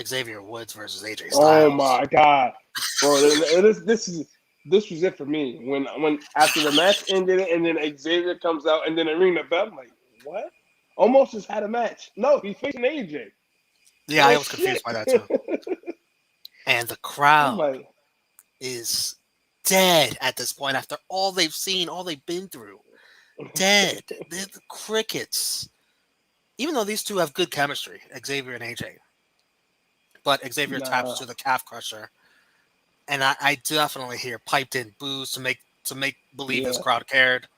A: Xavier Woods versus AJ
B: Oh
A: Styles.
B: my god, bro! This was it for me. When after the match ended and then Xavier comes out and then they ring the bell, I'm like, what? Almost just had a match. No, he's facing AJ.
A: Yeah, I
B: Well,
A: was confused
B: shit.
A: by that too. And the
B: I'm
A: crowd
B: like,
A: is dead at this point after all they've seen, all they've been through. Dead. They're the crickets. Even though these two have good chemistry, Xavier and AJ. But Xavier taps
B: nah.
A: to the calf crusher. And I definitely hear piped in boos to make believe this
B: Yeah,
A: crowd cared.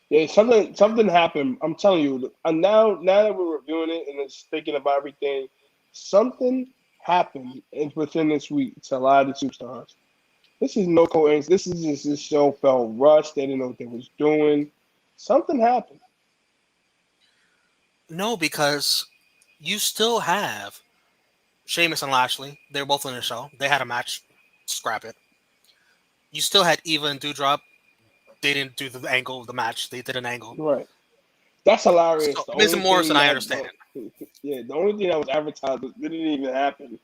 B: yeah. Something happened. I'm telling you. And now that we're reviewing it and it's thinking about everything, something happened within this week to a lot of the superstars. This is no coincidence. This is just this show felt rushed. They didn't know what they was doing. Something happened.
A: No, because you still have Sheamus and Lashley. They were both in the show. They had a match. Scrap it. You still had Eva and Doudrop. They didn't do the angle of the match. They did an angle.
B: Right. That's hilarious.
A: So
B: The
A: Miz
B: only
A: and Morrison,
B: thing
A: I
B: that
A: understand it.
B: yeah, the only thing that was advertised didn't even happen.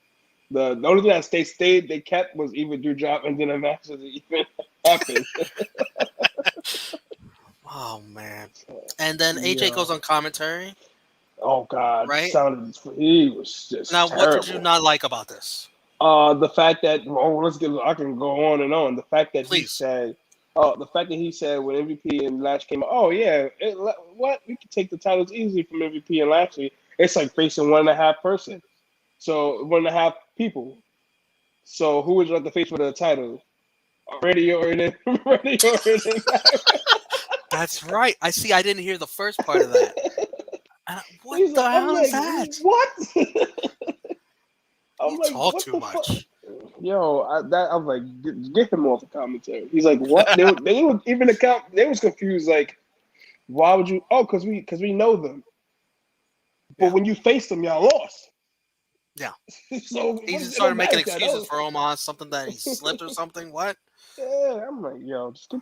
B: The only thing that they kept was even do drop and then the match doesn't even happen.
A: Oh man. And then AJ
B: Yeah.
A: goes on commentary,
B: Oh God,
A: right?
B: he was just
A: Now, what did you
B: terrible.
A: not like about this?
B: The fact that I can go on and on. The fact that he
A: Please.
B: said, the fact that he said when MVP and Lash came out, oh yeah, what we can take the titles easily from MVP and Lashley. It's like facing 1.5 person, so 1.5 people. So who would you like to face for the title? Randy Orton, Randy Orton.
A: That's right. I see. I didn't hear the first part of that. What
B: He's
A: the
B: like, I'm
A: hell is
B: like,
A: that?
B: what?
A: You
B: I'm like,
A: talk
B: what
A: too
B: the fuck?
A: much.
B: Yo, I was like, get him off the commentary. He's like, what? They were even they was confused. Like, why would you? Oh, because we know them. But
A: Yeah.
B: when you face them, y'all lost.
A: Yeah.
B: So
A: He just
B: it don't
A: started
B: matter
A: making
B: if that.
A: excuses for Omos, something that he slipped or something. What?
B: Yeah, I'm like, yo, just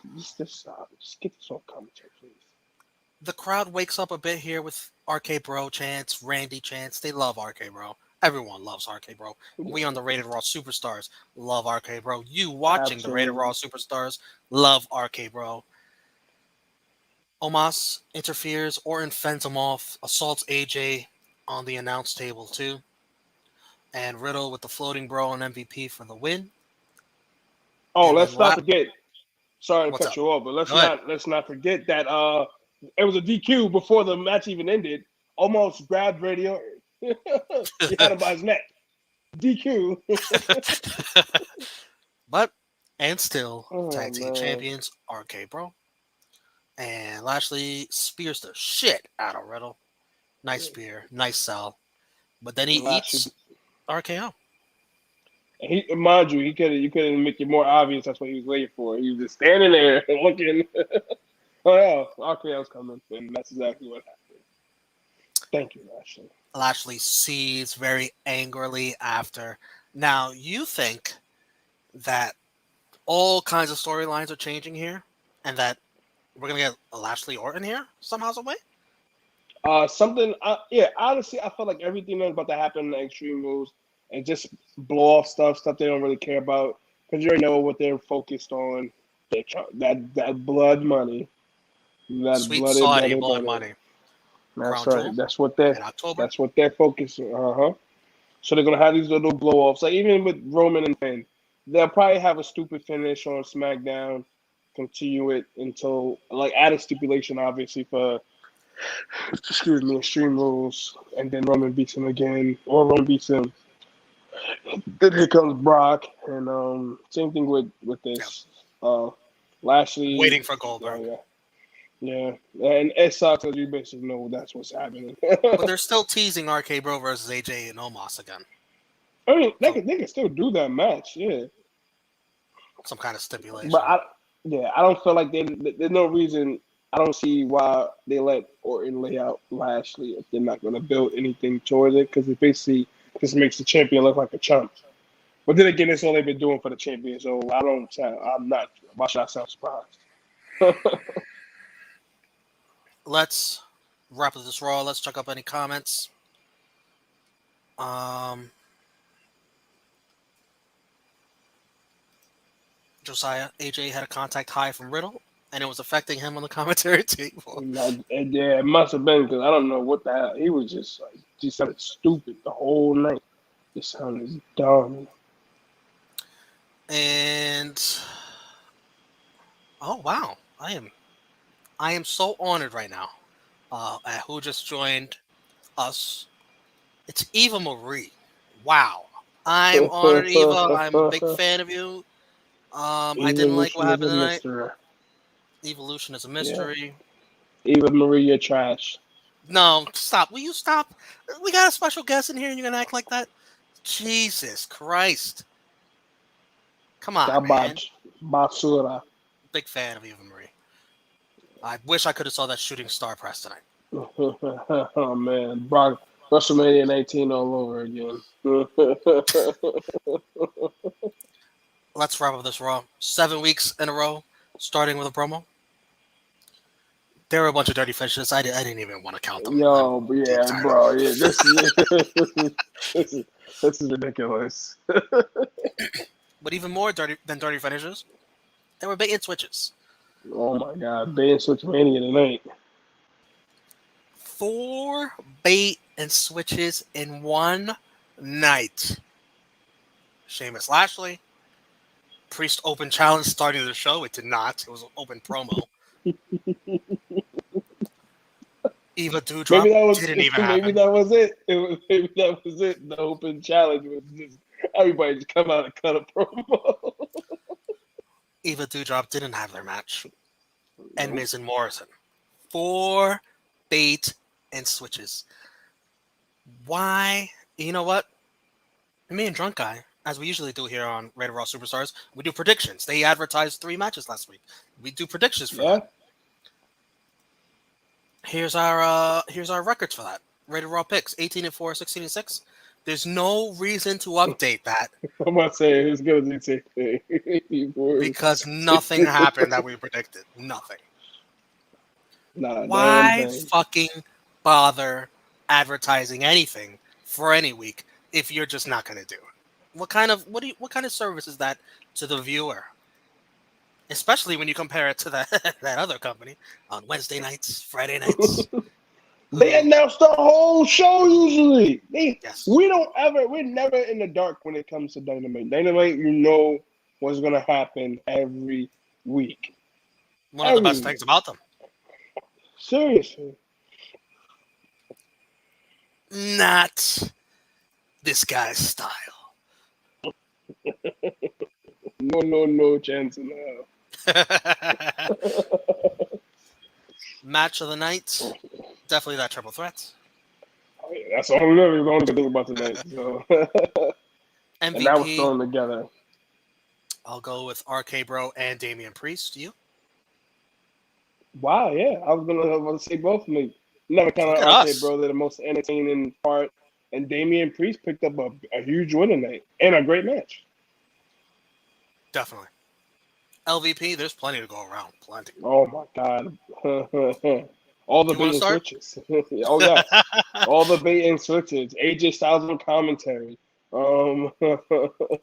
B: stop. Just get this on commentary, please.
A: The crowd wakes up a bit here with RK Bro chants, Randy chants. They love RK Bro. Everyone loves RK Bro. We on the Rated Raw Superstars love RK Bro. You watching the Rated Raw
B: Absolutely.
A: Superstars love RK Bro. Omos interferes, Orton fends him off, assaults AJ on the announce table too, and Riddle with the floating bro on MVP for the win.
B: Oh,
A: And then
B: let's not forget. Sorry to
A: what's
B: cut
A: up?
B: you off, but
A: Go ahead.
B: let's not forget that it was a DQ before the match even ended. Almost grabbed Randy Orton. He had him by his neck. DQ.
A: But and still
B: Oh
A: tag team
B: man.
A: champions RK Bro and Lashley spears the shit out of Riddle. Nice spear, nice sell. But then he
B: And Lashley,
A: eats RKO.
B: mind you, you couldn't make it more obvious. That's what he was waiting for. He was just standing there and looking. Oh yeah, RKO's coming, and that's exactly what happened. Thank you, Lashley.
A: Lashley sees very angrily after. Now you think that all kinds of storylines are changing here, and that we're gonna get a Lashley Orton here somehow, some way.
B: Something. Yeah, honestly, I felt like everything that's about to happen in the Extreme Rules and just blow off stuff they don't really care about because you already know what they're focused on. That blood money, that
A: Sweet
B: bloody
A: Saudi blood money.
B: That's
A: Crown
B: right.
A: Jewel
B: That's what
A: in October.
B: they're focusing. So they're gonna have these little blow offs. Like even with Roman and Finn, they'll probably have a stupid finish on SmackDown, continue it until like add a stipulation obviously for Extreme Rules, and then Roman beats him again, or Roman beats him. Then here comes Brock, and same thing with
A: Yeah.
B: this. Lashley,
A: Waiting for Goldberg.
B: yeah, and it sucks because you basically know that's what's happening.
A: But they're still teasing RK Bro versus AJ and Omos again.
B: I mean, they
A: So
B: can still do that match, yeah.
A: some kind of
B: But
A: stipulation.
B: I don't feel like there's no reason. I don't see why they let Orton lay out Lashley if they're not going to build anything towards it, because it basically just makes the champion look like a chump. But then again, that's all they've been doing for the champion, so I'm not. Why should I sound surprised?
A: Let's wrap up this Raw. Let's check up any comments. Josiah, AJ had a contact high from Riddle, and it was affecting him on the commentary table.
B: And yeah, it must have been because I don't know what the hell. He was just like, he sounded stupid the whole night. It sounded dumb.
A: And oh wow, I am so honored right now. At who just joined us? It's Eva Marie. Wow, I'm honored, Eva. I'm a big fan of you. I didn't like what
B: Evolution is
A: happened
B: a
A: tonight.
B: mystery.
A: Evolution is a
B: Yeah,
A: mystery.
B: Eva Marie, you're trash.
A: No, stop. Will you stop? We got a special guest in here, and you're gonna act like that? Jesus Christ! Come on, man.
B: Garbage, basura.
A: Big fan of Eva Marie. I wish I could have saw that shooting star press tonight.
B: Oh man, Brock WrestleMania 19 all over again.
A: Let's wrap up this Raw. 7 weeks in a row, starting with a promo. There were a bunch of dirty finishes. I didn't even want to count them.
B: Yo,
A: I'm getting
B: yeah,
A: tired of
B: bro, yeah, this is ridiculous.
A: But even more dirty than dirty finishes, there were bait and switches.
B: Oh my God, Bane Switch Mania tonight.
A: 4 bait and switches in one night. Sheamus Lashley. Priest open challenge starting the show. It did not. It was an open promo. Eva Doudrop didn't even
B: Maybe
A: happen.
B: that was it. Maybe that was it. The open challenge was just everybody just come out and cut a promo.
A: Eva Doudrop didn't have their match. And Miz and Morrison. 4 bait and switches. Why? You know what? Me and Drunk Guy, as we usually do here on Rated Raw Superstars, we do predictions. They advertised 3 matches last week. We do predictions for that. Here's our records for that. Rated Raw picks 18-4, 16-6. There's no reason to update that.
B: I'm about to say it's good as you say.
A: Because nothing happened that we predicted. Nothing.
B: Why
A: fucking bother advertising anything for any week if you're just not going to do it? What kind of service is that to the viewer? Especially when you compare it to that other company on Wednesday nights, Friday nights.
B: They announce the whole show usually.
A: Yes.
B: We're never in the dark when it comes to Dynamite. Dynamite, you know what's gonna happen every week.
A: One of the best things about them.
B: Seriously.
A: Not this guy's style.
B: No chance in hell.
A: Match of the night, definitely that triple threat.
B: Oh, yeah, that's all literally the only good thing about tonight. So.
A: MVP,
B: and that was thrown together.
A: I'll go with RK Bro and Damian Priest. You?
B: Wow, yeah. I was gonna say both of them. Never counted RK Bro. They're the most entertaining part. And Damian Priest picked up a huge win tonight and a great match.
A: Definitely. LVP, there's plenty to go around. Plenty.
B: Oh my God. All the bait and switches. Oh yeah. All the bait and switches. AJ Styles on commentary.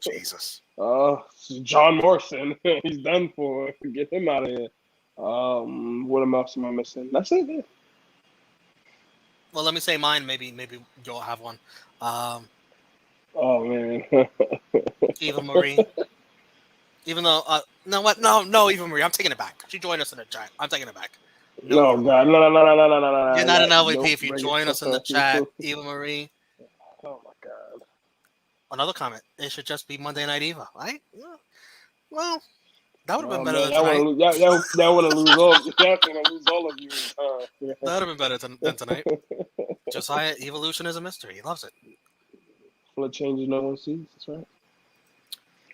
A: Jesus.
B: John Morrison. He's done for. Get him out of here. What else am I missing? That's it. Yeah.
A: Well, let me say mine. Maybe you'll have one. Um,
B: Oh man.
A: Eva Marie. Even though, no, what? No, Eva Marie. I'm taking it back. She joined us in the chat. I'm taking it back. No,
B: No
A: Eva
B: God,
A: Marie.
B: no.
A: You're
B: I
A: not
B: got
A: an LVP
B: nope.
A: if you
B: Bring it.
A: join us in the chat, Eva Marie.
B: Oh my God.
A: Another comment. It should just be Monday Night Eva, right? Yeah. Well, that would have been
B: Oh
A: better
B: man,
A: than tonight.
B: y'all want to lose all. Y'all want to lose all of you.
A: That would have been better than tonight. Josiah, evolution is a mystery. He loves it.
B: Full of changes no one sees. That's right.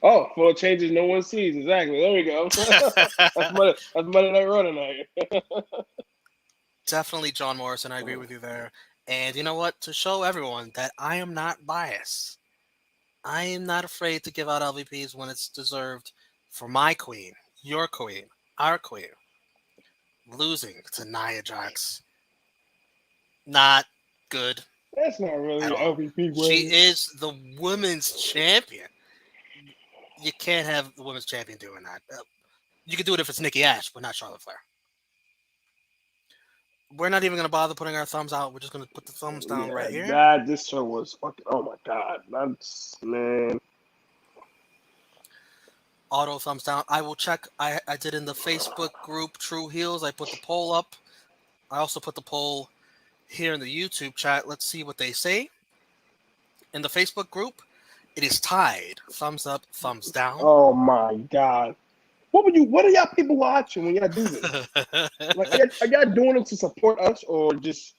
B: Oh, full of changes no one sees. Exactly. There we go. That's Monday Night Raw tonight.
A: Definitely John Morrison. I agree with you there. And you know what? To show everyone that I am not biased, I am not afraid to give out LVPs when it's deserved for my queen, your queen, our queen. Losing to Nia Jax. Not good
B: That's not
A: at
B: really
A: all.
B: LVP
A: She
B: worthy.
A: is the women's champion. You can't have the women's champion doing that. You could do it if it's Nikki Ash, but not Charlotte Flair. We're not even going to bother putting our thumbs out. We're just going to put the thumbs down
B: Yeah,
A: right here.
B: that this show was fucking. Oh my God, that's man.
A: Auto thumbs down. I will check. I did in the Facebook group True Heels. I put the poll up. I also put the poll here in the YouTube chat. Let's see what they say. In the Facebook group, it is tied. Thumbs up, thumbs down.
B: Oh my God. What are y'all people watching when y'all do this? Like, are y'all doing it to support us or just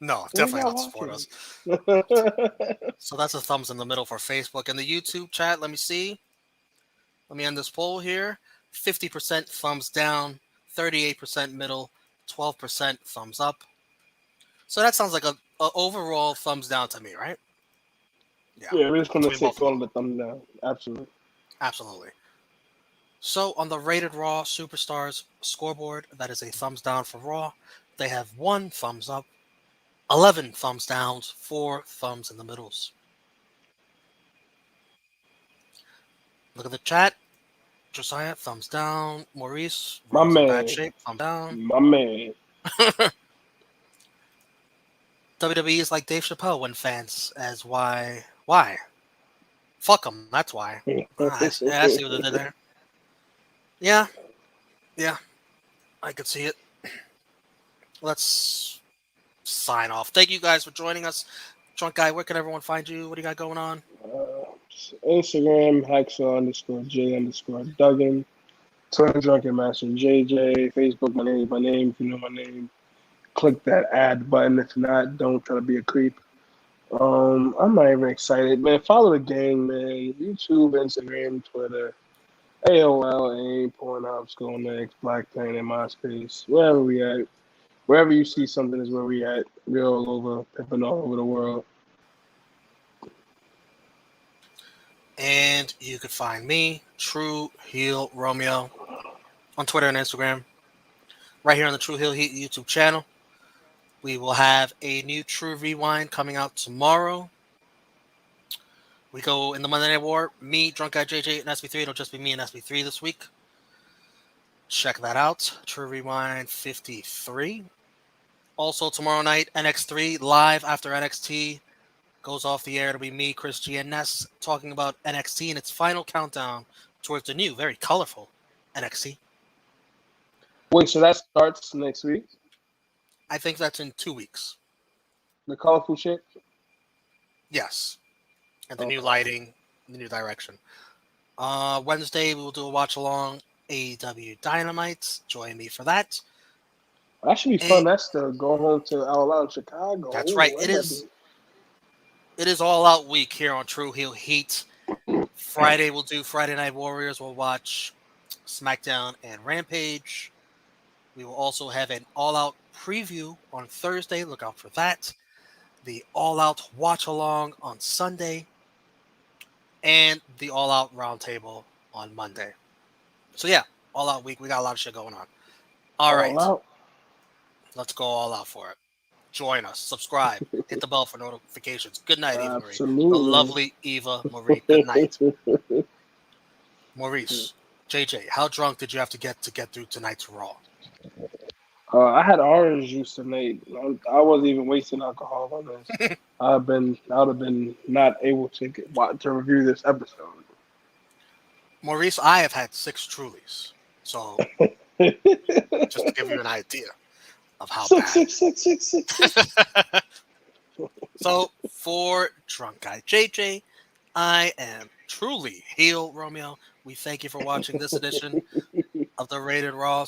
A: No,
B: what are
A: definitely
B: y'all
A: not support
B: watching?
A: us. So that's a thumbs in the middle for Facebook. And the YouTube chat, let me see. Let me end this poll here. 50% thumbs down, 38% middle, 12% thumbs up. So that sounds like a overall thumbs down to me, right? Yeah,
B: Yeah, we're just gonna
A: between
B: say
A: both of them.
B: call it a thumb down. Absolutely.
A: Absolutely. So on the Rated Raw Superstars scoreboard, that is a thumbs down for Raw. They have 1 thumbs up, 11 thumbs downs, 4 thumbs in the middles. Look at the chat. Josiah, thumbs down. Maurice,
B: My
A: Raw's in bad
B: man.
A: shape, thumb down.
B: My man.
A: WWE is like Dave Chappelle when fans as why? Fuck them, that's why. I see what they did there. Yeah, yeah, I could see it. Let's sign off. Thank you guys for joining us. Drunk Guy, where can everyone find you? What do you got going on?
B: Instagram, Hacksaw_J_Duggan. Twitter, Drunken Master JJ. Facebook, my name. If you know my name, click that add button. If not, don't try to be a creep. I'm not even excited, man. Follow the gang, man. YouTube, Instagram, Twitter, AOL, AIM, Pornhub, SchoolNext, Black Planet, MySpace, wherever we at. Wherever you see something is where we at. We're all over, pimping all over the world.
A: And you could find me, True Heel Romeo, on Twitter and Instagram. Right here on the True Heel Heat YouTube channel. We will have a new True Rewind coming out tomorrow. We go in the Monday Night War. Me, Drunk Guy JJ, and SB3. It'll just be me and SB3 this week. Check that out. True Rewind 53. Also, tomorrow night, NX3 live after NXT goes off the air. It'll be me, Chris G, and Ness talking about NXT and its final countdown towards the new, very colorful NXT.
B: Wait, so that starts next week?
A: I think that's in 2 weeks.
B: The colorful shit?
A: Yes. And the new
B: Okay.
A: lighting, the new direction. Wednesday, we will do a watch along AEW Dynamite. Join me for that.
B: That should be fun. That's to go home to All Out in Chicago.
A: That's right.
B: Ooh,
A: It
B: that might be.
A: It is all out week here on True Heel Heat. Friday, we'll do Friday Night Warriors. We'll watch SmackDown and Rampage. We will also have an all out preview on Thursday. Look out for that. The all out watch along on Sunday. And the all out roundtable on Monday. So, yeah, all out week. We got a lot of shit going on. All
B: All
A: right.
B: Out.
A: Let's go all out for it. Join us. Subscribe. Hit the bell for notifications. Good night, Eva Marie. The
B: Absolutely.
A: lovely Eva Marie. Good night. Maurice, JJ, how drunk did you have to get through tonight's Raw?
B: I had orange juice tonight. I wasn't even wasting alcohol on this. I would have been not able to to review this episode.
A: Maurice, I have had 6 Trulies. So just to give you an idea of how
B: Six,
A: bad.
B: six, six, six, six, six.
A: So for Drunk Guy JJ, I am truly heel Romeo. We thank you for watching this edition of the Rated Raw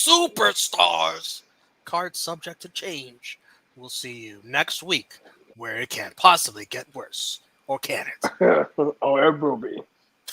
A: Superstars. Card subject to change. We'll see you next week where it can't possibly get worse. Or can it?
B: Oh, it will be.